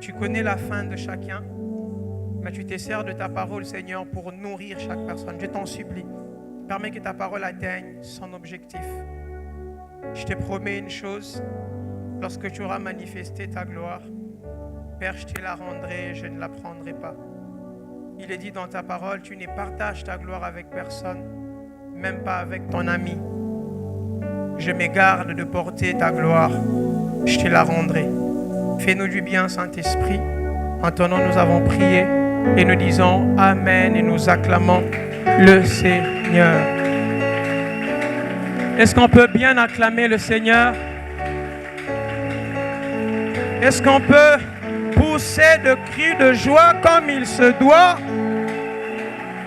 Tu connais la fin de chacun, mais tu te sers de ta parole, Seigneur, pour nourrir chaque personne. Je t'en supplie, permets que ta parole atteigne son objectif. Je te promets une chose, lorsque tu auras manifesté ta gloire, Père, je te la rendrai, je ne la prendrai pas. Il est dit dans ta parole, tu ne partages ta gloire avec personne, même pas avec ton ami. Je me garde de porter ta gloire, je te la rendrai. Fais-nous du bien, Saint-Esprit. En ton nom, nous avons prié et nous disons Amen et nous acclamons le Seigneur. Est-ce qu'on peut bien acclamer le Seigneur? Est-ce qu'on peut pousser de cris de joie comme il se doit?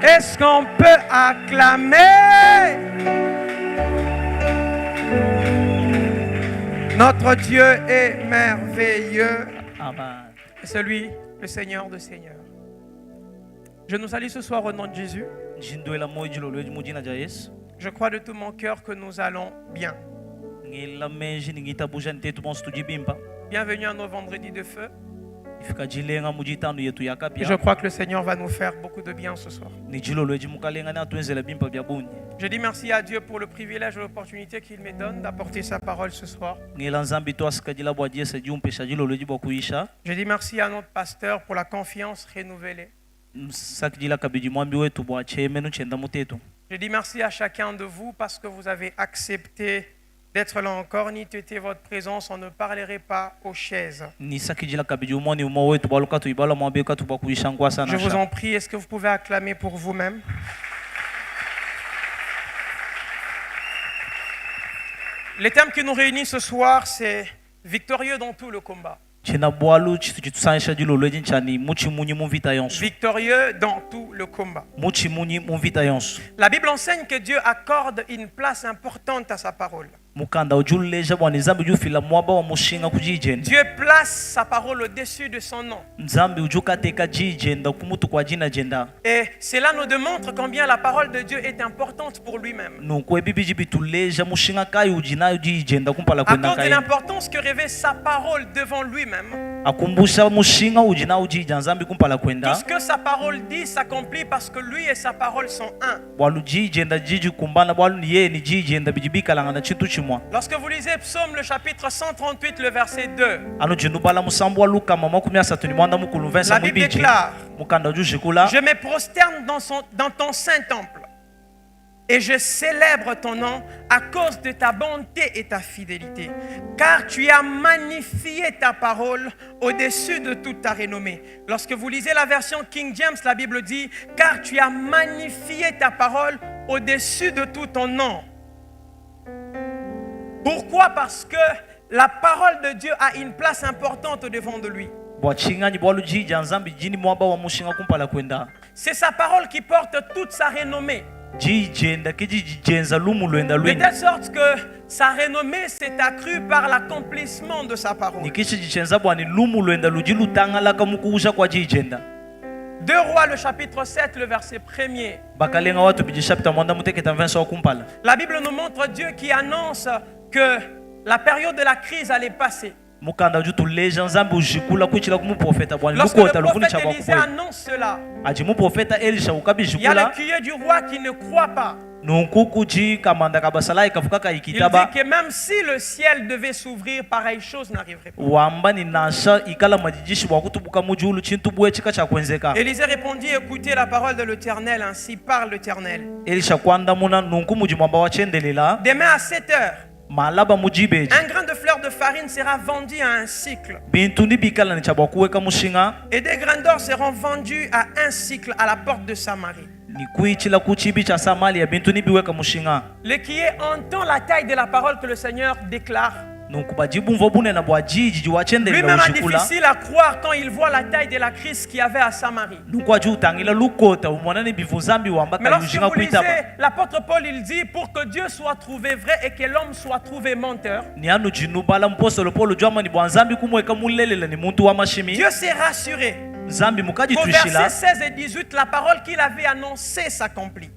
Est-ce qu'on peut acclamer? Notre Dieu est merveilleux. Amen. C'est lui, le Seigneur de Seigneurs. Je nous salue ce soir au nom de Jésus. Je crois de tout mon cœur que nous allons bien. Bienvenue à nos vendredis de feu. Je crois que le Seigneur va nous faire beaucoup de bien ce soir. Je dis merci à Dieu pour le privilège et l'opportunité qu'il me donne d'apporter sa parole ce soir. Je dis merci à notre pasteur pour la confiance renouvelée. Je dis merci à chacun de vous parce que vous avez accepté d'être là encore, ni têter votre présence, on ne parlerait pas aux chaises. Je vous en prie, est-ce que vous pouvez acclamer pour vous-même? Le thème qui nous réunit ce soir, c'est victorieux dans tout le combat. Victorieux dans tout le combat. La Bible enseigne que Dieu accorde une place importante à sa parole. Dieu place sa parole au-dessus de son nom. Et cela nous démontre combien la parole de Dieu est importante pour lui-même. À cause de l'importance que revêt sa parole devant lui-même, tout ce que sa parole dit s'accomplit parce que lui et sa parole sont un. Lorsque vous lisez Psaume le chapitre 138, le verset 2, la Bible déclare: je me prosterne dans ton saint temple et je célèbre ton nom à cause de ta bonté et ta fidélité, car tu as magnifié ta parole au-dessus de toute ta renommée. Lorsque vous lisez la version King James, la Bible dit: car tu as magnifié ta parole au-dessus de tout ton nom. Pourquoi? Parce que la parole de Dieu a une place importante devant de lui. C'est sa parole qui porte toute sa renommée. De telle sorte que sa renommée s'est accrue par l'accomplissement de sa parole. 2 Rois le chapitre 7, le verset 1er. La Bible nous montre Dieu qui annonce que la période de la crise allait passer. Lorsque le prophète Élisée annonce cela, il y a l'écuyer du roi qui ne croit pas. Il dit que même si le ciel devait s'ouvrir, pareille chose n'arriverait pas. Élisée répondit: écoutez la parole de l'Éternel, ainsi parle l'Éternel. Demain à 7 heures, un grain de fleur de farine sera vendu à un cycle. Et des grains d'or seront vendus à un cycle à la porte de Samarie. L'écuyer entend la taille de la parole que le Seigneur déclare. Lui-même a difficile à croire quand il voit la taille de la crise qu'il y avait à Samarie. Mais lorsque vous lisez, l'apôtre Paul, il dit: pour que Dieu soit trouvé vrai et que l'homme soit trouvé menteur, Dieu s'est rassuré Au verset 16 et 18, la parole qu'il avait annoncée s'accomplit.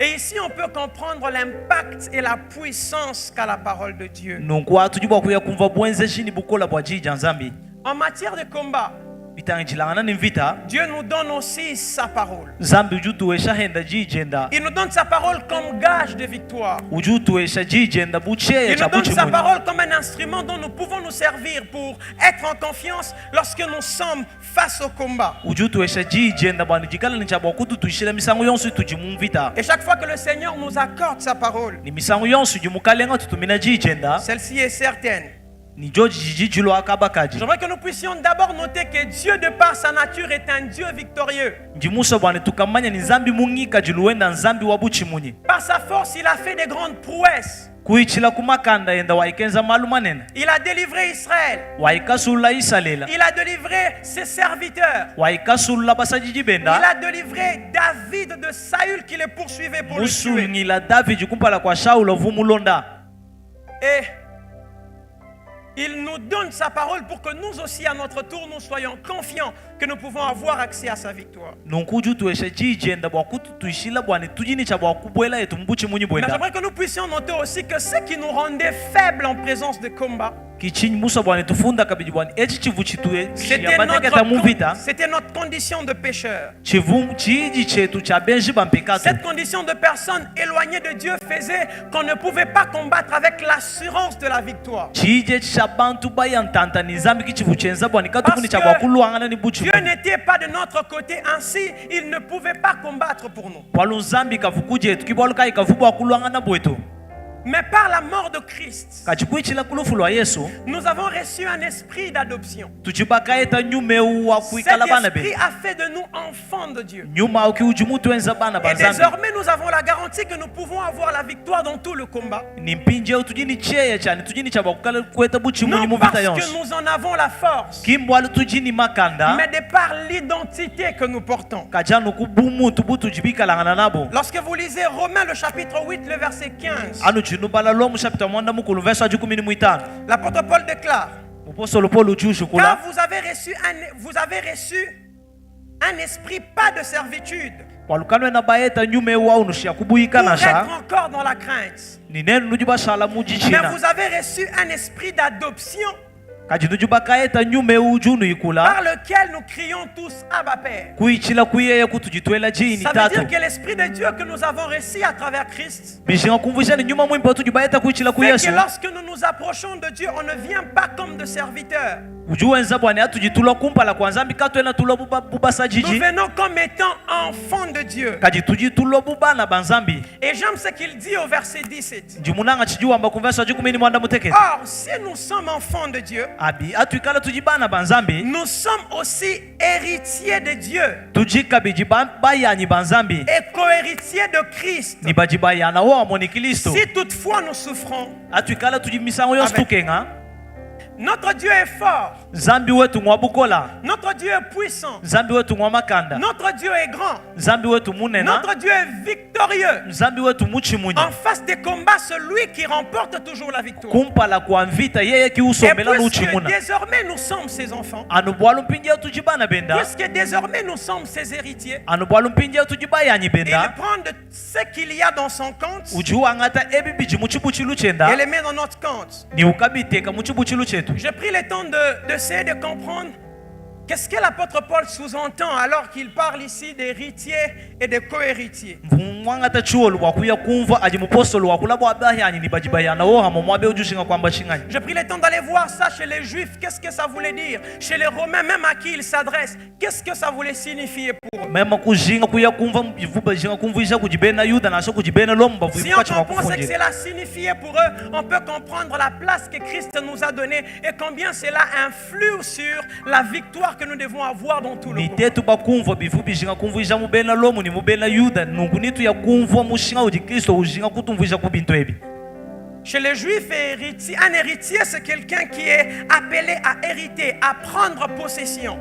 Et ici, on peut comprendre l'impact et la puissance qu'a la parole de Dieu. En matière de combat, Dieu nous donne aussi sa parole. Il nous donne sa parole comme gage de victoire. Il nous donne sa parole comme un instrument dont nous pouvons nous servir pour être en confiance lorsque nous sommes face au combat. Et chaque fois que le Seigneur nous accorde sa parole, celle-ci est certaine. J'aimerais que nous puissions d'abord noter que Dieu, de par sa nature, est un Dieu victorieux. Par sa force, il a fait des grandes prouesses. Il a délivré Israël. Il a délivré ses serviteurs. Il a délivré David de Saül qui le poursuivait pour le tuer. Et il nous donne sa parole pour que nous aussi, à notre tour, nous soyons confiants que nous pouvons avoir accès à sa victoire. Mais j'aimerais que nous puissions noter aussi que ce qui nous rendait faibles en présence de combat, c'était notre condition de pécheur. Cette condition de personne éloignée de Dieu faisait qu'on ne pouvait pas combattre avec l'assurance de la victoire. Dieu n'était pas de notre côté, ainsi il ne pouvait pas combattre pour nous. Mais par la mort de Christ, nous avons reçu un esprit d'adoption. Cet esprit a fait de nous enfants de Dieu. Et désormais, nous avons la garantie que nous pouvons avoir la victoire dans tout le combat. Non parce que nous en avons la force, mais de par l'identité que nous portons. Lorsque vous lisez Romains le chapitre 8, le verset 15, l'apôtre Paul déclare: car vous avez reçu un esprit pas de servitude pour être encore dans la crainte, mais vous avez reçu un esprit d'adoption par lequel nous crions tous Abba Père. Ça veut dire que l'esprit de Dieu que nous avons reçu à travers Christ fait que lorsque nous nous approchons de Dieu, on ne vient pas comme de serviteurs. Nous venons comme étant enfants de Dieu. Et j'aime ce qu'il dit au verset 17. Or, si nous sommes enfants de Dieu, nous sommes aussi héritiers de Dieu et co-héritiers de Christ. Si toutefois nous souffrons, notre Dieu est fort. Notre Dieu est puissant. Notre Dieu est grand. Notre Dieu est victorieux. En face des combats, celui qui remporte toujours la victoire. Et puisque désormais nous sommes ses enfants, puisque désormais nous sommes ses héritiers, il prend de ce qu'il y a dans son compte et les met dans notre compte. J'ai pris le temps d'essayer de comprendre qu'est-ce que l'apôtre Paul sous-entend alors qu'il parle ici d'héritiers et de co-héritiers. J'ai pris le temps d'aller voir ça chez les Juifs, qu'est-ce que ça voulait dire. Chez les Romains, même à qui il s'adresse, qu'est-ce que ça voulait signifier pour eux. Si on comprend ce que cela signifiait pour eux, on peut comprendre la place que Christ nous a donnée et combien cela influe sur la victoire que nous devons avoir dans tout le monde. Chez les Juifs, un héritier, c'est quelqu'un qui est appelé à hériter, à prendre possession.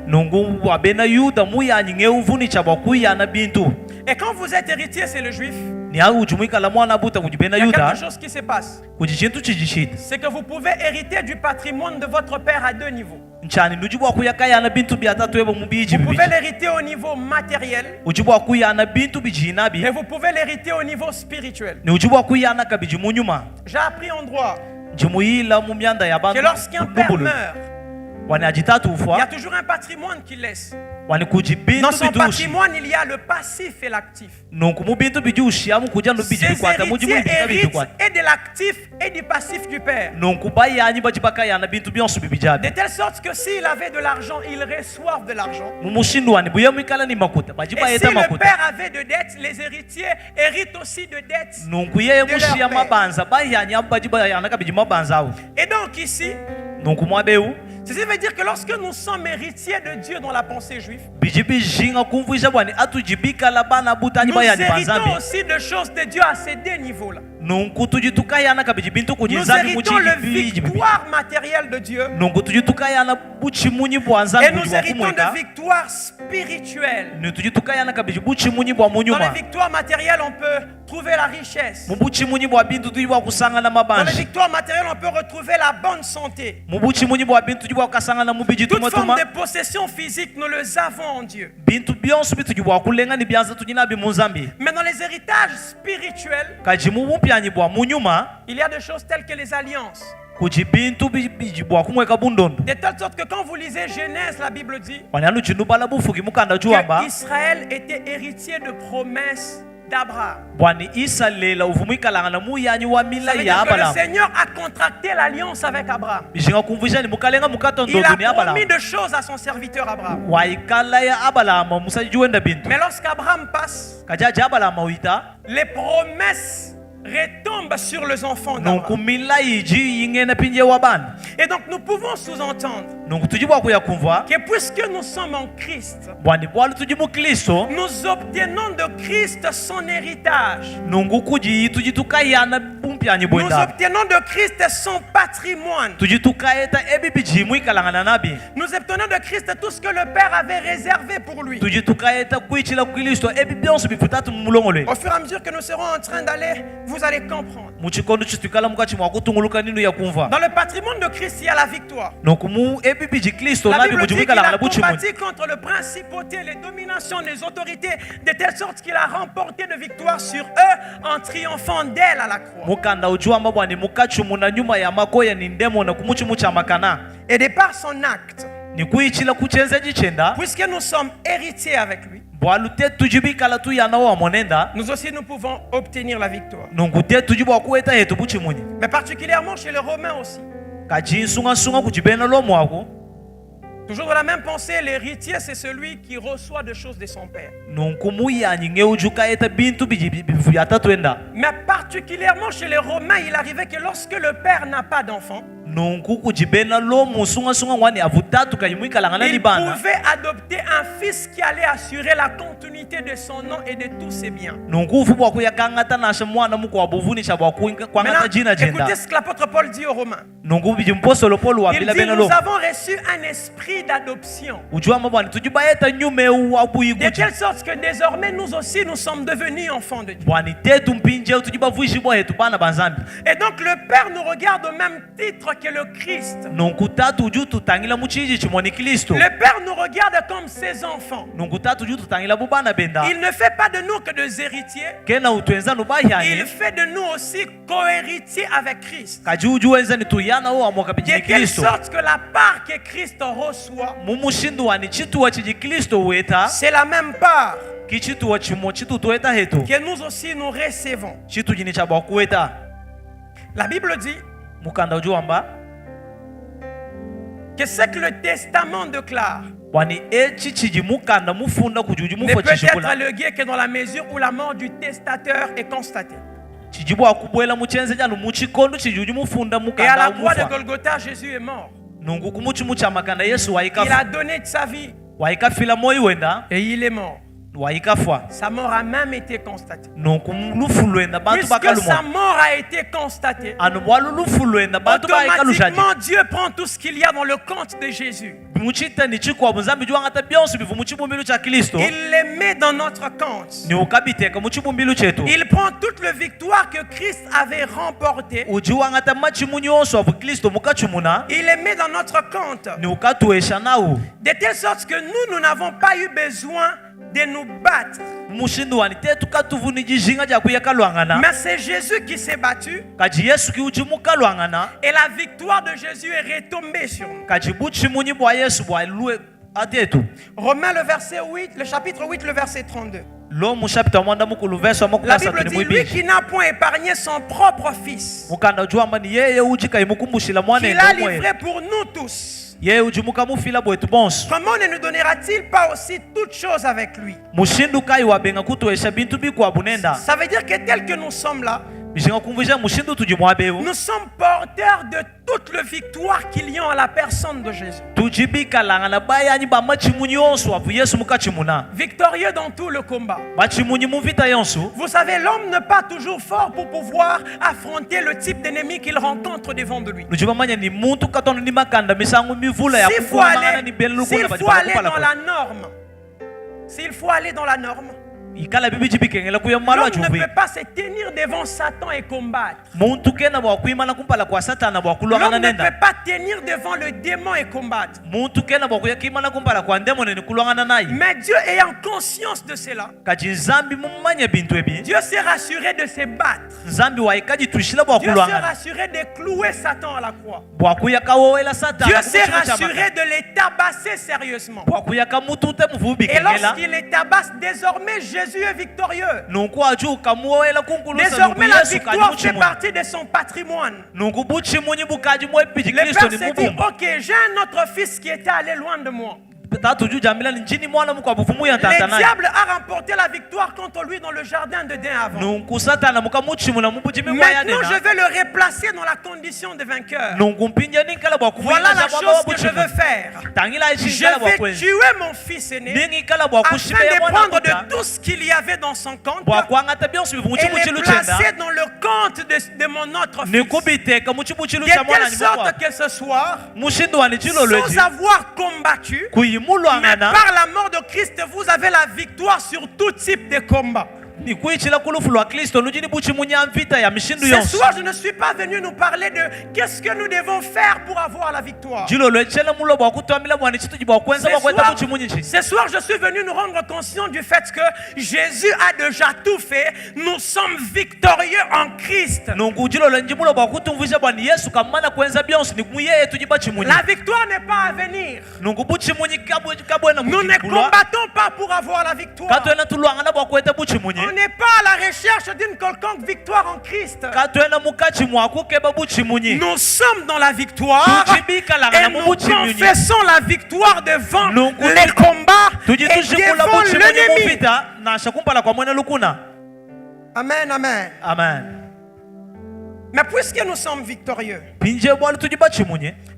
Et quand vous êtes héritier, c'est le Juif, ni ujumuikala mwana buta kujibena Il y a yuda quelque chose qui se passe. kujichintu chijishita C'est que vous pouvez hériter du patrimoine de votre père à deux niveaux. nchani nujibwa kuyakayana bintu byatatu ebo mubiji Vous pouvez bibiji l'hériter au niveau matériel ujibwa kuyana bintu bijinabi et vous pouvez l'hériter au niveau spirituel. ni ujibwa kuyana kabiji munyuma J'ai appris en droit jimuyila mu myanda que yabantu lorsqu'un père meurt, wani ajitatu il y ufwa a toujours un patrimoine qu'il laisse. wani kujibintu Dans son bidushi patrimoine, il y a le passif et l'actif. nunku mu bintu bijushiamu kuja nubiji Ces bikwata mujimu héritiers bibitu héritent kwata et de l'actif et du passif du père. nunku bayanyi bajibakayana bintu byonso De bibijabi telle sorte que s'il avait de l'argent, il reçoive de l'argent. mumushindu wani buyamwikala ni makuta Et bajibayeta si le makuta père avait de dettes, les héritiers héritent aussi de dettes. nunku yeye de leur mushiya père. mabanza bayanya bajibayana kabiji mabanza awo Et donc ici, nunku mwabeu ceci veut dire que lorsque nous sommes héritiers de Dieu dans la pensée juive, biji bijinga kumvuisha bwani atujibikala bana butanyi nous bayani héritons banzambi aussi de choses de Dieu à ces deux niveaux-là. nunku tujitukayana kabiji bintu Nous kujinzambi héritons le muchiji victoire matérielle de Dieu nungu tujitukayana buchimunyi bwa et nzambi nous bujibwa héritons kumweka de victoire spirituelle. ni tujitukayana kabiji buchimunyi bwa Dans munyuma les victoires matérielles, on peut trouver la richesse. mu buchimunyi bwa bintu tujibwa kusangana Dans les mabanji victoires matérielles, on peut retrouver la bonne santé. mu buchimunyi bwa bintu tujibwa kusangana mu biji Toute forme tumatuma de possession physique, nous les avons en Dieu. bintu byonso bitujibwa kulenga ni byanza tujinabi mu nzambi Mais dans les héritages spirituels, kaji mu bupyanyi bwa munyuma il y a des choses telles que les alliances. kuji bintu bijibwa kumweka bundondo De telle sorte que quand vous lisez Genèse, la Bible dit wanyanu chinubala bufuki mukanda juamba qu'Israël était héritier de promesses d'Abraham. bwani isa lela uvumwikalanga na muyanyi wa Ça mila veut ya dire que le abalamu Seigneur a contracté l'alliance avec Abraham. bijinga kumvuisha ni mukalenga Il mukatondodo a ni promis abalamu de choses à son serviteur Abraham. waikala ya abalamu musaji wenda bintu Mais lorsqu'Abraham passe, kajaji abalamu wita les promesses retombent sur les enfants nunku d'Abraham. mila yiji yingena pinje wa bana Et donc nous pouvons sous-entendre nunku tujibwa kuya kumva que puisque nous sommes en Christ, bwani bwalu tuji mu kristo nous obtenons de Christ son héritage. nungu kuji tujitukayana bumpyanyi Nous bwenda obtenons de Christ son patrimoine. tujitukayeta ebi biji mwikalanga nabi Nous obtenons de Christ tout ce que le Père avait réservé pour lui. tujitukayeta kuichila kristo ebi byonso bifutatu mu mulongole Au fur et à mesure que nous serons en train d'aller, vous allez comprendre. muchikondo chitukala mukachi mwa kutunguluka ninu ya kumva Dans le patrimoine de Christ, il y a la victoire. nunku mu ebi biji kristo La nabi Bible dit qu'il mujimwikalanga a na buchimunyi combattu contre le principauté, les dominations, les autorités, de telle sorte qu'il a remporté de victoire sur eux en triomphant d'elle à la croix. mukanda ujuamba bwani mukachumuna nyuma ya makoya ni ndemo na kumuchimucha makana Et de par son acte, ni kuichila kuchenza jichenda puisque nous sommes héritiers avec lui, bwalu te tujibikala tu yana wa monenda nous aussi nous pouvons obtenir la victoire. nungu te tujibwa kuweta yetu buchimunyi Mais particulièrement chez les Romains aussi. kachinsunga-sunga kuchibena lomwako Toujours dans la même pensée, l'héritier, c'est celui qui reçoit des choses de son père. nunku muyanyi ngeujukaeta bintu bivuyatatuenda Mais particulièrement chez les Romains, il arrivait que lorsque le père n'a pas d'enfant, nunku kuchibena lomusunga-sunga ngwani avutatu kayimwikalanga na il libana pouvait adopter un fils qui allait assurer la continuité de son nom et de tous ses biens. nunku ufu bwa kuyakangata nasha mwana muku wabuvunisha bwa kwangata jina Maintenant, jenda écoutez ce que l'apôtre Paul dit aux Romains. nungu bijimpostolo polo Il wabila dit, bena nous lo avons reçu un esprit d'adoption. ujuamba bwani tujibaeta nyume wabuyi De telle sorte que désormais, nous aussi, nous sommes devenus enfants de Dieu. bwani tetu mpinje tujibavuishi bwa hetu bana banzambi Et donc, le Père nous regarde au même titre que le Christ. nunku tatu uju tutangila muchiji chimoni kristo Le Père nous regarde comme ses enfants. nungu tatu uju tutangila bubana benda Il ne fait pas de nous que des héritiers. kena utwenza nu Il bayanyi fait de nous aussi co-héritiers avec Christ. kaji uju wenzani tuyana wo amwaka De bijini telle kristo sorte que la part que Christ reçoit, mumushindu wani chituwa chiji kristo weta c'est la même part kichituwa chimo chitu tuweta hetu que nous aussi nous recevons. chitu jini cha bwa kuweta La Bible dit mukanda ujuamba que ce que le testament déclare wani echi chiji mukanda mufunda kujuju ne mufa peut être chishikula allégué que dans la mesure où la mort du testateur est constatée. chiji bwa kubwela muchenze janu muchikondo chijuju mufunda Et à mukanda la croix de umufa Golgotha, Jésus est mort. nungu kumuchi mucha makanda yesu Il waika a donné de sa vie waika fila moi wenda et il est mort. Sa mort a même été constatée. Puisque sa mort a été constatée, automatiquement Dieu prend tout ce qu'il y a dans le compte de Jésus. Il les met dans notre compte. Il prend toute la victoire que Christ avait remportée. Il les met dans notre compte. De telle sorte que nous n'avons pas eu besoin de nous battre. Mais c'est Jésus qui s'est battu. Et la victoire de Jésus est retombée sur nous. Romains le chapitre 8, le verset 32. La Bible dit, lui qui n'a point épargné son propre fils, qu'il a livré pour nous tous, comment ne nous donnera-t-il pas aussi toutes choses avec lui? Ça veut dire que tel que nous sommes là, nous sommes porteurs de toute la victoire qu'il y a en la personne de Jésus. Victorieux dans tout le combat. Vous savez, l'homme n'est pas toujours fort pour pouvoir affronter le type d'ennemi qu'il rencontre devant de lui. S'il faut aller dans la norme, l'homme ne peut pas se tenir devant Satan et combattre. L'homme ne peut pas tenir devant le démon et combattre. Mais Dieu ayant conscience de cela, Dieu s'est rassuré de se battre. Dieu s'est rassuré de clouer Satan à la croix. Dieu s'est rassuré de les tabasser sérieusement. Et lorsqu'il les tabasse, désormais Jésus est victorieux. Désormais la victoire fait partie de son patrimoine. Le Père s'est dit, ok, j'ai un autre fils qui était allé loin de moi. Le diable a remporté la victoire contre lui dans le jardin de d'Éden avant. Maintenant, je vais le replacer dans la condition de vainqueur. Voilà la chose que je veux faire. Je vais tuer mon fils aîné afin de prendre de tout ce qu'il y avait dans son compte et le placer dans le compte de mon autre fils. De telle sorte que ce soir, sans avoir combattu, mais par la mort de Christ, vous avez la victoire sur tout type de combat. Ce soir, je ne suis pas venu nous parler de qu'est-ce que nous devons faire pour avoir la victoire. Ce soir, je suis venu nous rendre conscient du fait que Jésus a déjà tout fait. Nous sommes victorieux en Christ. La victoire n'est pas à venir. Nous ne combattons pas pour avoir la victoire. On n'est pas à la recherche d'une quelconque victoire en Christ. Nous sommes dans la victoire et nous confessons la victoire devant les combats et devant l'ennemi. Amen, amen. Amen. Mais puisque nous sommes victorieux,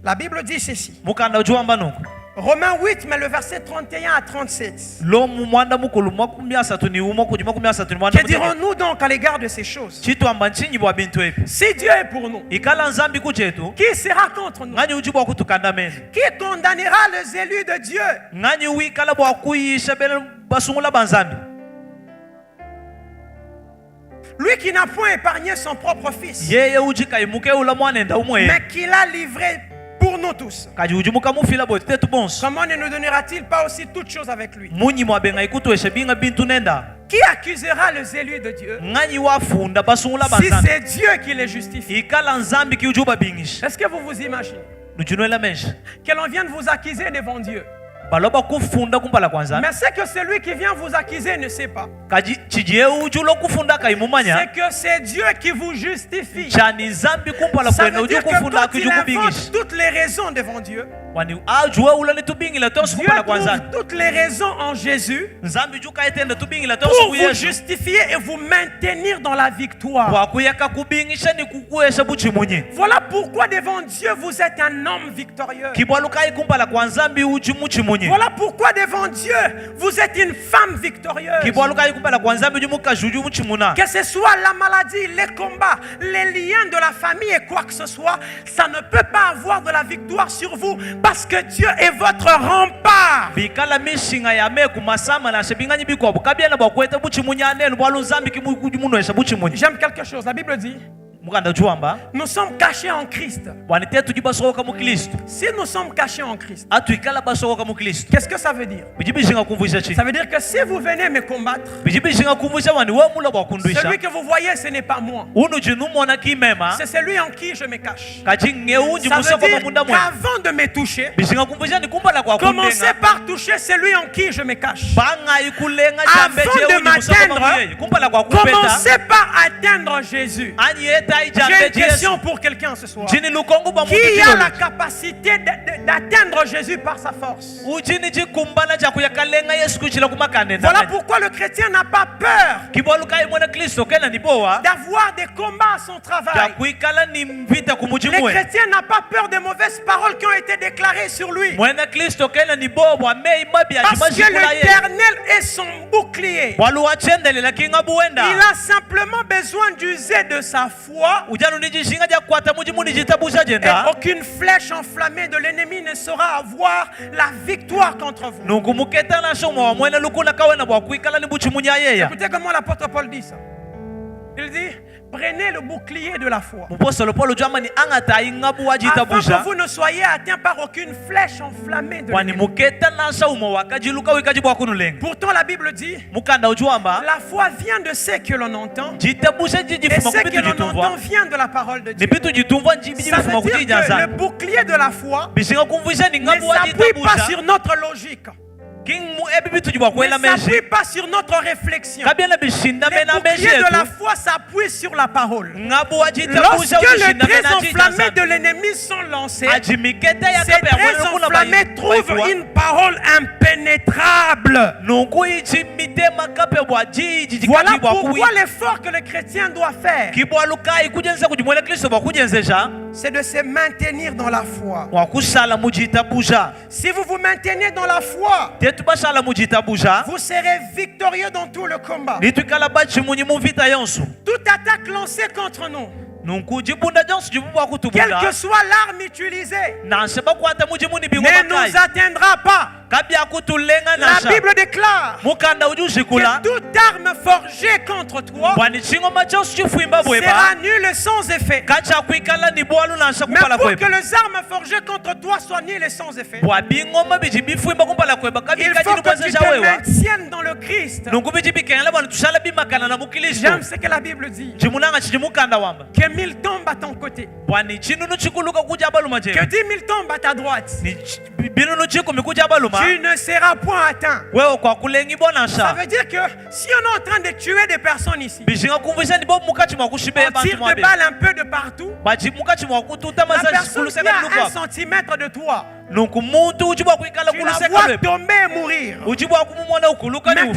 la Bible dit ceci. Romains 8, mais le verset 31 à 37. Que dirons-nous donc à l'égard de ces choses? Si Dieu est pour nous, qui sera contre nous? Qui condamnera les élus de Dieu? Lui qui n'a point épargné son propre fils, mais qui l'a livré pour nous tous, comment ne nous donnera-t-il pas aussi toutes choses avec lui? Qui accusera les élus de Dieu si c'est Dieu qui les justifie? Est-ce que vous vous imaginez que l'on vient de vous accuser devant Dieu? Mais c'est que celui qui vient vous accuser ne sait pas. C'est que c'est Dieu qui vous justifie. Ça veut dire que quand il invente toutes les raisons devant Dieu, Dieu trouve toutes les raisons en Jésus pour vous justifier et vous maintenir dans la victoire. Voilà pourquoi devant Dieu vous êtes un homme victorieux. buchimunyi. Voilà pourquoi devant Dieu, vous êtes une femme victorieuse. Kibwaluka ikumbala kwanza mbi mukajuju muchimuna. Que ce soit la maladie, les combats, les liens de la famille et quoi que ce soit, ça ne peut pas avoir de la victoire sur vous parce que Dieu est votre rempart. Bikala mishinga ya meku masama na shebinganyi biko bukabya na bakweta buchimunyane bwalu zambi kimuno esha buchimunyi. J'aime quelque chose, la Bible dit nous sommes cachés en Christ. Si nous sommes cachés en Christ, qu'est-ce que ça veut dire? Ça veut dire que si vous venez me combattre, celui que vous voyez, ce n'est pas moi. C'est celui en qui je me cache. Ça veut dire qu'avant de me toucher, commencez par toucher celui en qui je me cache. Avant de m'atteindre, commencez par atteindre Jésus. J'ai une question pour quelqu'un ce soir. Qui a la capacité d'atteindre Jésus par sa force? Voilà pourquoi le chrétien n'a pas peur d'avoir des combats à son travail. Le chrétien n'a pas peur des mauvaises paroles qui ont été déclarées sur lui. Parce que l'Éternel est son bouclier. Il a simplement besoin d'user de sa foi. Et aucune flèche enflammée de l'ennemi ne saura avoir la victoire contre vous. Écoutez comment l'apôtre Paul dit ça. Il dit, prenez le bouclier de la foi. Afin que vous ne soyez atteints par aucune flèche enflammée de l'ennemi. Pourtant la Bible dit, la foi vient de ce que l'on entend. Et ce que l'on entend vient de la parole de Dieu. Ça veut dire que le bouclier de la foi ne s'appuie pas sur notre logique. Ne s'appuie pas sur notre réflexion. Le bouclier de la foi s'appuie sur la parole. Lorsque les traits enflammés de l'ennemi sont lancés, ces traits enflammés trouvent une parole impénétrable. Voilà pourquoi l'effort que le chrétien doit faire, c'est de se maintenir dans la foi. Si vous vous maintenez dans la foi, vous serez victorieux dans tout le combat. Toute attaque lancée contre nous, quelle que soit l'arme utilisée, ne nous atteindra pas. La Bible déclare que toute arme forgée contre toi sera nulle sans effet. Mais pour que les armes forgées contre toi soient nulles et sans effet, il faut que tu te maintiennes dans le Christ. J'aime ce que la Bible dit. Que 1000 tombent à ton côté, que 10 000 tombent à ta droite, tu ne seras point atteint. Ça veut dire que si on est en train de tuer des personnes ici, on tire des balles un peu de partout, la personne qui a 1 centimètre de toi, tu la vois tomber et mourir. Mais tu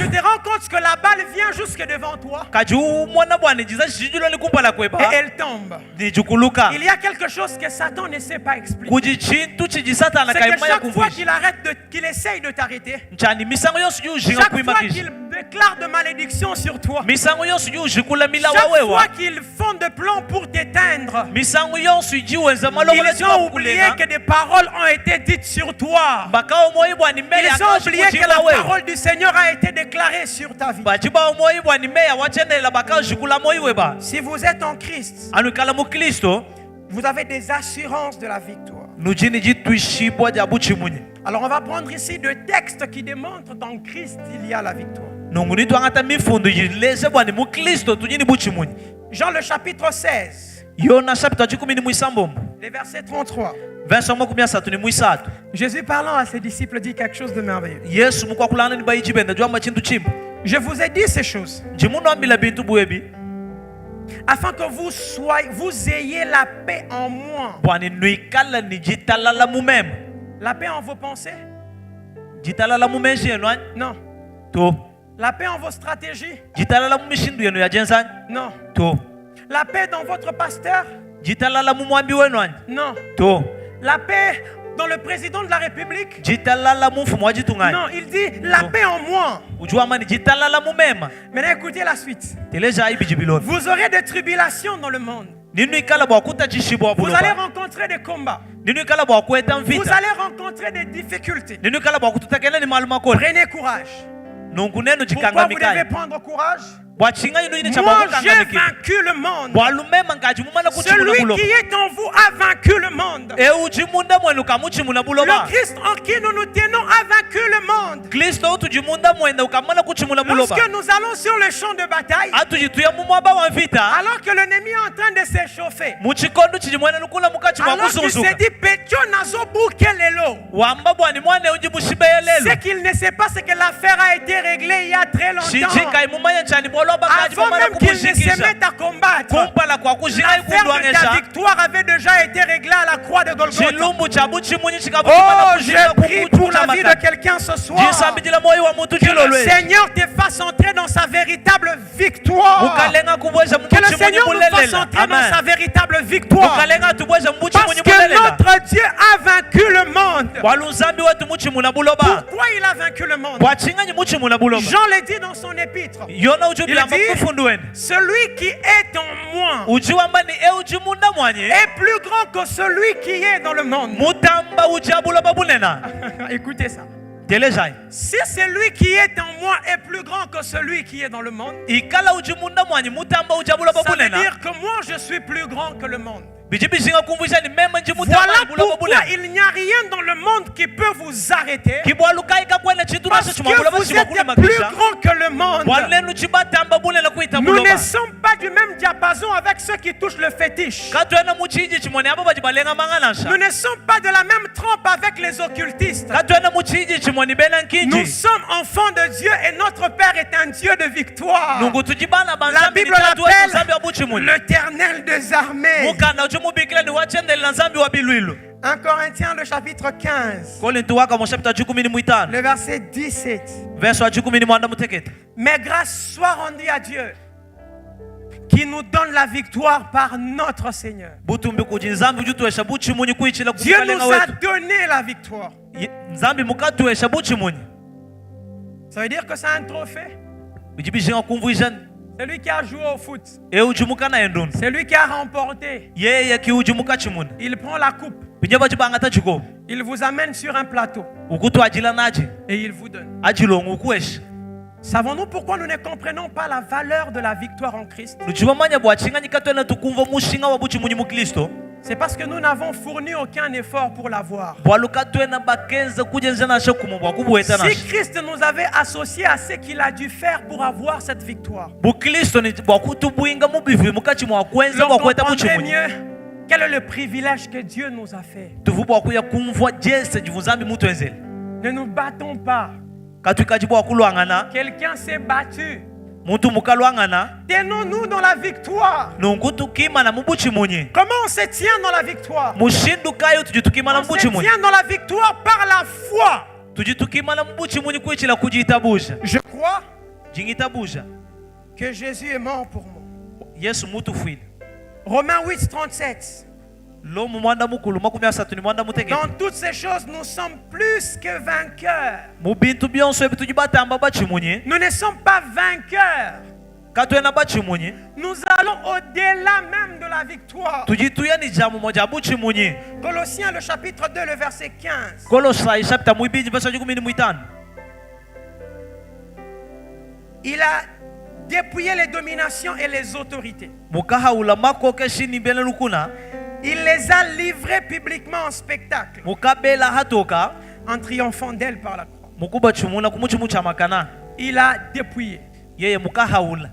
te rends compte que la balle vient jusque devant toi et elle tombe. Il y a quelque chose que Satan ne sait pas expliquer. C'est que chaque fois qu'il essaye de t'arrêter, chaque fois qu'il déclare de malédiction sur toi, chaque fois qu'ils font des plans pour t'éteindre, ils ont oublié que des paroles ont été dites sur toi. Ils ont oublié que la parole du Seigneur a été déclarée sur ta vie. Si vous êtes en Christ, vous avez des assurances de la victoire. Alors on va prendre ici 2 textes qui démontrent qu'en Christ il y a la victoire. Jean le chapitre 16, le verset 33. Jésus parlant à ses disciples dit quelque chose de merveilleux. Je vous ai dit ces choses afin que vous ayez la paix en moi. La paix en vos pensées? Non. La paix en vos stratégies? Non. La paix dans votre pasteur? Non. La paix dans le président de la République. jitalala mu mfumu wa jitungani. Non, il dit la paix en moi. Ujua mani jitalala mu mema. Maintenant écoutez la suite. Teleja ibi jibiloni. Vous aurez des tribulations dans le monde. Ninu ikala bwa kuta jishibo Vous allez buloba. rencontrer des combats. Ninu ikala bwa kweta Vous mvita. allez rencontrer des difficultés. Ninu ikala bwa kututakela ni maluma kole. Prenez courage. Nungu nenu Pourquoi vous devez jikangamikaye. prendre courage? Bwa chinga yinu ini Moi, chaba j'ai kukangamiki. vaincu le monde. Bwa lumema ngaji mumana kuchimuna Celui buloba. qui est en vous a vaincu le monde. E ujimunda mwenu kamuchimuna buloba. Le Christ en qui nous nous tenons a vaincu le monde. Kristo utujimunda mwenda ukamana kuchimuna buloba. Lorsque nous allons sur le champ de bataille, Atujituya mumwaba wa mvita. alors que l'ennemi est en train de s'échauffer, Muchikondo chijimwena nukula mukachi alors qu'il mwakusunsuka. s'est dit, Pétio nazo boukelelo. Wamba bwani mwane ujibushibeyelelo. C'est qu'il ne sait pas ce que l'affaire a été réglée il y a très longtemps. Shijika imumanya chani bwaloba kaji Avant mumana même qu'il ne se kukushikisha. mette à combattre, Kumpala kwa kushika l'affaire de ta ikundwangesha. victoire avait déjà été réglée à la croix de Golgotha. Chilumbu cha buchimunyi chikabu Oh, chimana j'ai kushika pris pour la vie de kukuchama. quelqu'un ce soir. Jisambijila moyo wa mutu Que le chilolwe. Seigneur te fasse entrer dans sa véritable victoire. Mukalenga kubweza Que le mbuchimunyi Seigneur nous fasse bulelela. entrer dans sa Amen. véritable victoire. Mukalenga tubweza Parce mbuchimunyi que bulelela. notre Dieu a vaincu le monde. Walunzambi wetu muchimuna buloba. Pourquoi il a vaincu le monde? Bwachinganyi muchimuna buloba. Jean le dit dans son épître. Yona ujubi Il amba dit, kufunduweni. celui qui est en moi Ujiwamba ni ujimunda mwanyi. est plus grand que celui qui est dans le monde. Mutamba ujabuloba bunena. Écoutez ça. Telejai. Si celui qui est en moi est plus grand que celui qui est dans le monde, Ikala ujimunda mwanyi mutamba ujabuloba ça veut bunena. dire que moi je suis plus grand que le monde. Bijibishinga kumvisha ni mema nji mutamba Voilà buloba pourquoi bunena. il n'y a rien dans le monde qui peut vous arrêter. Kibwaluka ikakwenda chitu Parce naso que chimabuloba vous chimakuli êtes plus makisha. grand que le monde. Walenu chibatamba bunena kuita Nous buloba. ne sommes pas du même diapason avec ceux qui touchent le fétiche. Katwena muchiji chimone abo bajibalenga manganasha. Nous ne sommes pas de la même trempe avec les occultistes. Katwena muchiji chimone bena Nous nkinji. sommes enfants de Dieu et notre Père est un Dieu de victoire. Nungu tujibana La banzambi Bible nitatu wetu nzambi wa l'appelle buchimuni. l'Éternel des armées. Mukana uchumubikile ni wachendeli na nzambi wa bilwilu. 1 Corinthiens le chapitre 15, Korinto waka mu chapter 15 le verset 17. verse wa 10 mwanda mutekete. Mais grâce soit rendue à Dieu qui nous donne la victoire par notre Seigneur. Butumbi kuji nzambi ujutwesha buchimuni kuichila Dieu kukalenga nous a wetu. donné la victoire. Nzambi mukatwesha buchimuni. Ça veut dire que c'est un trophée. Bijibishinga kumvisha C'est lui qui a joué au foot. ujumuka na endundu. C'est lui qui a remporté. Yeye kiujumuka chimuni. Il prend la coupe. Bijaba chibanga tachiko. Il vous amène sur un plateau Ukutu ajila naji. et il vous donne. Ajilongu kuesh. Savons-nous pourquoi nous ne comprenons pas la valeur de la victoire en Christ? Nuchibamanya bwachinga nyikatwena tukumva mushinga wa buchimuni mu Kristo. C'est parce que nous n'avons fourni aucun effort pour l'avoir. Bwalukatwena bakenza kujenza na shokumu bwa kubueta na. Si Christ nous avait associés à ce qu'il a dû faire pour avoir cette victoire, Bu Kristo ni bwa kutubwinga mubivi mukachi mwa kwenza on bwa kweta comprendrait buchimuni. mieux quel est le privilège que Dieu nous a fait. Tuvu bwa kuya kumvwa jese jivuzambi mutwenzeli. Ne nous battons pas. Katwikaji bwa kulwangana. Quelqu'un s'est battu. Muntu mukalwangana. Tenons-nous dans la victoire. Nungutu kima na mubuchimuni. Comment on se tient dans la victoire? Mushindu kayo tujitukima na On se mubuchimuni. tient dans la victoire par la foi. Tujitukima na mubuchimuni kuichila kujitabusha. Je crois Jingitabusha. que Jésus est mort pour moi. Yesu mutu fwile. Romains 8, 37. Lomu mwanda mukulu makumi asatu ni mwanda mutegete. Dans toutes ces choses, nous sommes plus que vainqueurs. Mubintu byonso ebi tujibatamba bachimunyi. Nous ne sommes pas vainqueurs. Katwena bachimunyi. Nous allons au-delà même de la victoire. Tujituya ni jamu moja buchimunyi. Colossiens le chapitre 2, le verset 15. Kolosai chapter mwibiji verse 15. Il a dépouillé les dominations et les autorités. Mukaha ulamako keshini mbele lukuna. Il les a livrées publiquement en spectacle, Mukabela hatoka. en triomphant d'elles par la croix. Mukuba chumuna kumuchimucha makana. Il a dépouillé. Yeye mukaha ula.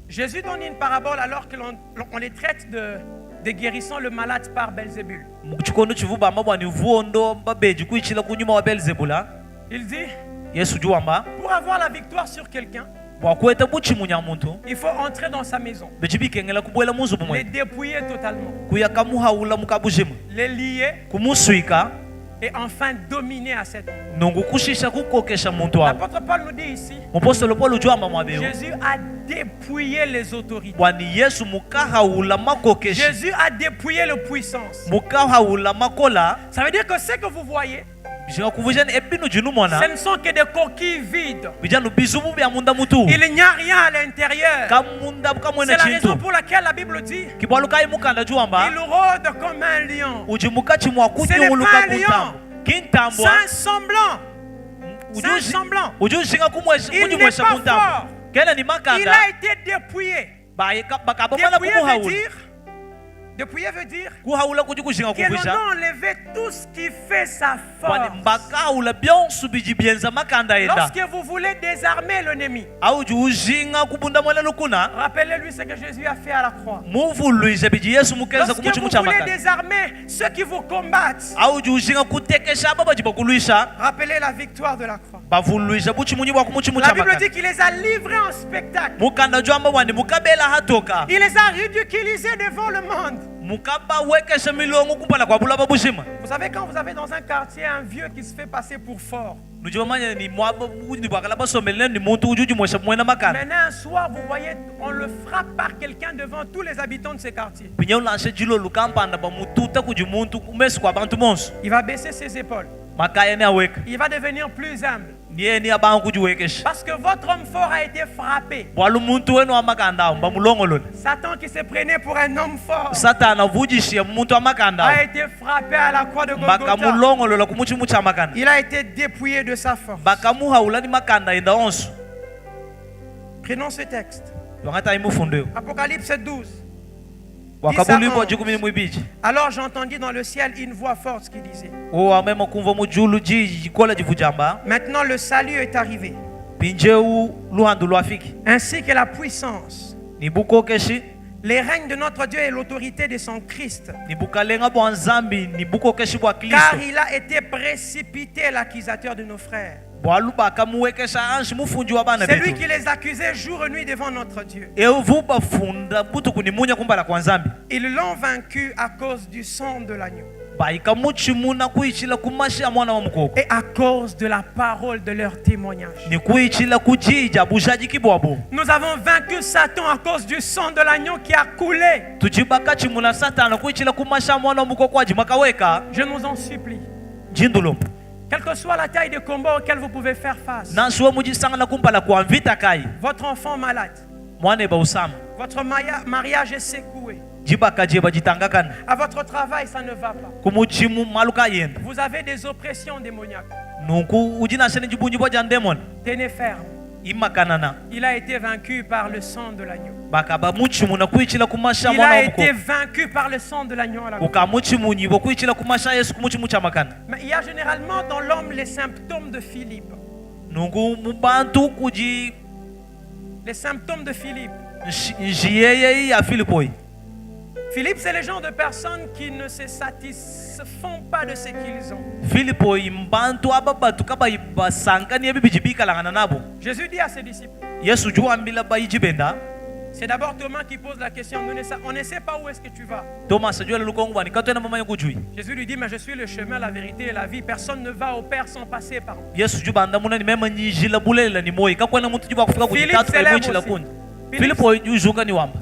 Jésus donne une parabole alors que l'on les traite de guérissant le malade par Belzébul. Muchikondo chivuba ambabo ni vuondo babeji kuichila kunyuma wa Belzebula. Il dit, Yesu juamba. pour avoir la victoire sur quelqu'un, Wakweta buchimunya muntu. il faut entrer dans sa maison, Bechibikengela kubwela muzu les bumwe. dépouiller totalement, Kuyakamuha ula mukabujimu. les lier Kumusuika. et enfin dominer à cet endroit. nokukushisha kukokesha muntu wabo. L'apôtre Paul nous dit ici, Mupostolo Paul ujwamba mwabeo Jésus a dépouillé les autorités. bwani Yesu mukahaula makokeshi Jésus a dépouillé les puissances. mukahaula makola Ça veut dire que ce que vous voyez, bijinga kuvujani ebinu jinu ce mwana ne sont que des coquilles vides. bijanu bizumu bya munda mutu Il n'y a rien à l'intérieur. kamunda C'est kamwena la raison chintu pour laquelle la Bible dit, kibwalukai mukanda juamba il rôde comme un lion. ujimuka chimwa Ce n'est kunyuluka pas un lion. kuntambo kintambwa C'est un semblant. C'est un semblant. ujushinga Il n'est kunyumwesha pas kuntambo fort. kena ni Il makanda a été dépouillé. bakabamala Dépouillé veut dire kuhaula kuji kushinga que l'on kuvusha a enlevé tout ce qui fait sa bwani force. mbakahaula byonsu biji byenza makanda enda Lorsque vous voulez désarmer l'ennemi, auji ujinga kubunda mwela lukuna rappelez-lui ce que Jésus a fait à la croix. muvuluize biji Yesu mukeza Lorsque kumuchi vous mucha voulez makanda désarmer ceux qui vous combattent, auji ujinga kutekesha aba baji bakuluisha rappelez la victoire de la croix. bavuluiza buchi munyi bwa kumuchi La mucha Bible makanda dit qu'il les a livrés en spectacle. mukanda jwamba wandi mukabela hatoka Il les a ridiculisés devant le monde. mukaba wekesha milongo kumpana kwa bulaba bushima Vous savez, quand vous avez dans un quartier un vieux qui se fait passer pour fort, nujomanya ni mwaba ni bwakala basomele ni muntu ujuji mwesha mwena makanda maintenant un soir, vous voyez, on le frappe par quelqu'un devant tous les habitants de ce quartier. pinya ulashe jilo lukampanda bamututa kuji muntu kumesi kwa bantu monso Il va baisser ses épaules. makaya ni aweka Il va devenir plus humble. niye ni abangu kuji wekesha Parce que votre homme fort a été frappé. bwalu muntu wenu amakanda mbamulongolole Satan qui se prenait pour un homme fort satana vujishia muntu amakanda a été frappé à la croix de Golgotha. bakamulongolola kumuchi mucha makanda Il a été dépouillé de sa force. bakamuhaula ni makanda enda onso Prenons ce texte. wangata imufundeyo Apocalypse 12. wakabulikwa jikumi mwibiji Alors j'entendis dans le ciel une voix forte qui disait, o amema kumva mujulu jikola jivujamba maintenant le salut est arrivé, pinjeu luhandu lwafiki ainsi que la puissance, ni bukokeshi les règnes de notre Dieu et l'autorité de son Christ. ni bukalenga bwa nzambi ni bukokeshi bwa Car kristo il a été précipité l'accusateur de nos frères. bwalu bakamuwekesha anshi mufunji wa bana C'est lui betu qui les accusait jour et nuit devant notre Dieu. evu bafunda butu kunimunya kumbala kwa nzambi Ils l'ont vaincu à cause du sang de l'agneau baikamuchimuna kuichila kumashi ya mwana wa mukoko et à cause de la parole de leur témoignage. ni kuichila kujija bujaji kibwabo Nous avons vaincu Satan à cause du sang de l'agneau qui a coulé. tujibaka chimuna satana kuichila kumashi ya mwana wa mukoko aji makaweka Je nous en supplie. jindulo Quelle que soit la taille de combat auquel vous pouvez faire face, nansuwa mujisangana kumpala kwa mvita kai votre enfant malade, mwana eba usama votre mariage est secoué, jibaka jeba jitangakana à votre travail ça ne va pas, kumuchimu maluka yenda vous avez des oppressions démoniaques, nuku ujinashene jibunyi bwa jandemon tenez ferme. imakanana Il a été vaincu par le sang de l'agneau. bakaba muchimuna kuichila kumasha Il mwana a wa été mukoko vaincu par le sang de l'agneau à la croix. ukamuchimunyi bo kuichila kumasha Yesu kumuchimu cha makana Mais il y a généralement dans l'homme les symptômes de Philippe. nungu mubantu kuji Les symptômes de Philippe. njiyeye ya Filipoi Philippe, c'est le genre de personnes qui ne se satisfont pas de ce qu'ils ont. Filipoi mbantu aba batu kaba basangani ebi bijibikalangana nabo Jésus dit à ses disciples, Yesu juambila bayijibenda c'est d'abord Thomas qui pose la question, on ne sait pas où est-ce que tu vas. Thomas ajwele lukongo bani katwena mama yokujui Jésus lui dit, mais je suis le chemin, la vérité et la vie. Personne ne va au Père sans passer par moi. Yesu jubanda muna ni mema nyijila bulela ni moyi kakwena muntu juba kufika Philippe kujitatu célèbre kai aussi. kuni Philippe- Filipoi juzunga ni wamba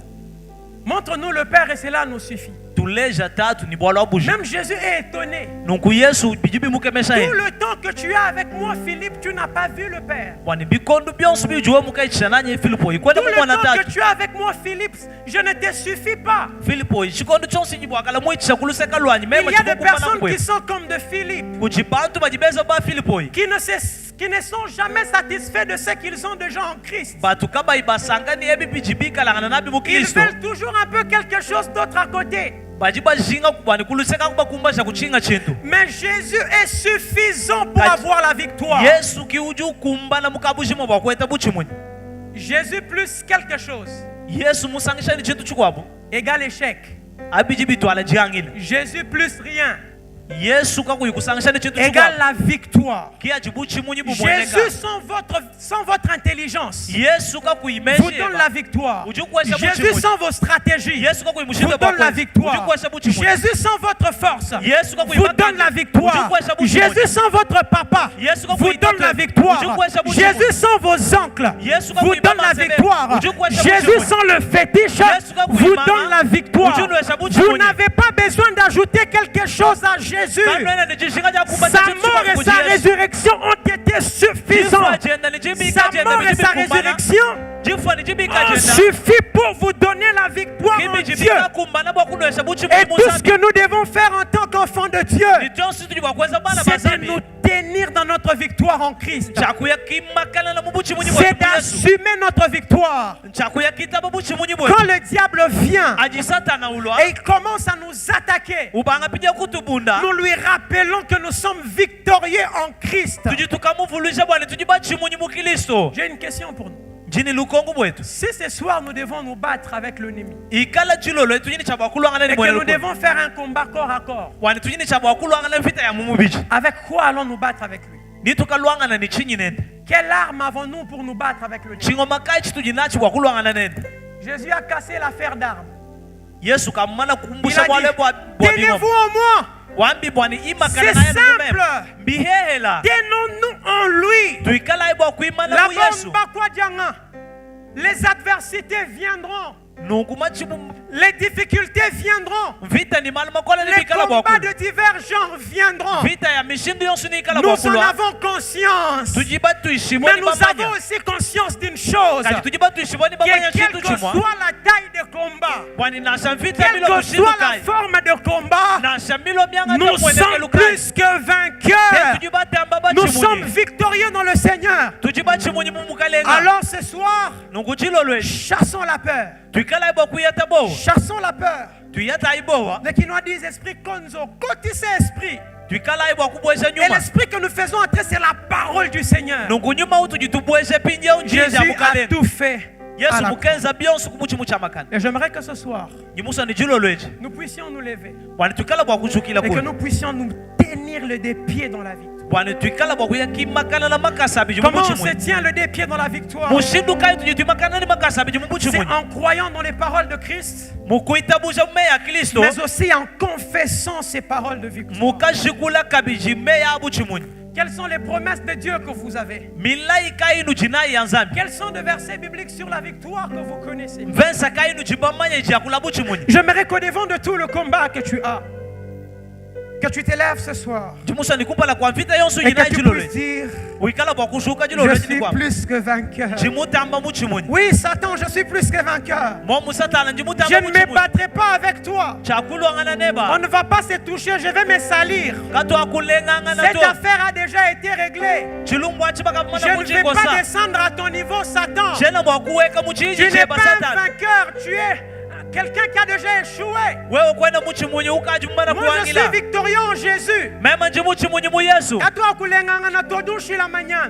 Montre-nous le Père et cela nous suffit. tuleja tatu ni bwala wabuji Même Jésus est étonné. nunku Yesu bijibi mukemesha Tout ye le temps que tu es avec moi, Philippe, tu n'as pas vu le Père. bwani bikondo byonso bijuwe mukaichisa nanye Filipoi kwenda Tout le mumwana temps que tatu tu es avec moi, Philippe, je ne te suffis pas. Filipoi chikondo chonse chibwakala muichisa kuluseka lwanyi Il mema y a des chikukumana personnes qui kwefu sont comme de Philippe, kuchi bantu bajibeza ba Filipoi qui ne sont jamais satisfaits de ce qu'ils ont déjà en Christ. batu kaba ibasangani ebi bijibikalangana nabi Ils mukristo veulent toujours un peu quelque chose d'autre à côté. bajibajinga kubani kuluseka kubakumbasha kuchinga chintu Mais Jésus est suffisant pour Kat- avoir la victoire. Yesu kiuju kumbana mukabushimo bwakweta buchimuni Jésus plus quelque chose Yesu musangishani chintu chikwabo égale échec. abiji bitwala jihangile Jésus plus rien Yesu kakuyikusangisa n'ekintu égale la victoire. kiyaji buchimunyi bumweneka. Jésus sans votre intelligence Yesu vous kakuyimesheba donne la victoire. ujukwesha Jésus buchimunyi. sans vos stratégies Yesu vous kakuyimushinde donne la bakwezi victoire. ujukwesha buchimunyi. Jésus sans votre force Yesu vous donne la victoire. Jésus sans votre papa Yesu vous donne la victoire. Jésus sans vos oncles Yesu vous donne la victoire. Jésus sans le fétiche vous donne la victoire. Vous n'avez pas besoin d'ajouter quelque chose à Jésus. Sa mort et sa résurrection ont été suffisantes. Sa mort et sa résurrection suffit pour vous donner la victoire en Dieu. Et tout ce que nous devons faire en tant qu'enfants de Dieu, c'est de nous tenir dans notre victoire en Christ. C'est d'assumer notre victoire. Quand le diable vient et il commence à nous attaquer, nous lui rappelons que nous sommes victorieux en Christ. J'ai une question pour nous. Si ce soir nous devons nous battre avec l'ennemi et que nous devons faire un combat corps à corps, avec quoi allons nous battre avec lui? Quelle arme avons-nous pour nous battre avec le diable? Jésus a cassé l'affaire d'armes. Il a dit, tenez-vous en moi. C'est simple. Tenons-nous en lui. Les adversités viendront. Les difficultés viendront. Les combats de divers genres viendront. Nous en avons conscience. Mais nous avons aussi conscience d'une chose. Que quelle que soit la taille de combat, quelle que soit la forme de combat, nous sommes plus que vainqueurs. Nous sommes victorieux dans le Seigneur. Alors ce soir, chassons la peur. Chassons la peur. Les Quinois disent esprit konzo. Côté esprit. Et l'esprit que nous faisons entrer, c'est la parole du Seigneur. Jésus a tout fait. Et j'aimerais que ce soir, nous puissions nous lever et que nous puissions nous tenir le dépied dans la victoire. Comment on se tient le dépied dans la victoire? C'est en croyant dans les paroles de Christ, mais aussi en confessant ces paroles de victoire. Quelles sont les promesses de Dieu que vous avez? Quels sont les versets bibliques sur la victoire que vous connaissez? J'aimerais qu'au devant de tout le combat que tu as, que tu t'élèves ce soir et que tu puisses dire, je suis plus que vainqueur. Oui, Satan, je suis plus que vainqueur. Je ne me battrai pas avec toi. On ne va pas se toucher, je vais me salir. Cette affaire a déjà été réglée. Je ne vais pas descendre à ton niveau, Satan. Tu n'es pas un vainqueur, tu es quelqu'un qui a déjà échoué. Moi, je suis victorieux en Jésus.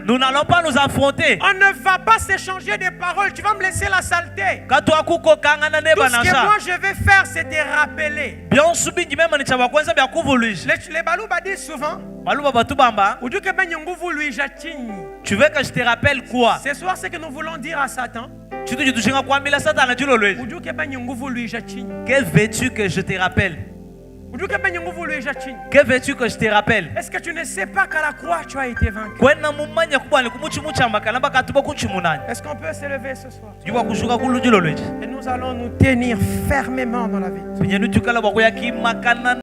Nous n'allons pas nous affronter. On ne va pas s'échanger des paroles. Tu vas me laisser la saleté. Tout ce que moi je vais faire, c'est te rappeler. Les Balouba disent souvent, tu veux que je te rappelle quoi? Ce soir, c'est que nous voulons dire à Satan. Que veux-tu que je te rappelle? Que veux-tu que je te rappelle? Est-ce que tu ne sais pas qu'à la croix tu as été vaincu? Est-ce qu'on peut s'élever ce soir? Et nous allons nous tenir fermement dans la vie.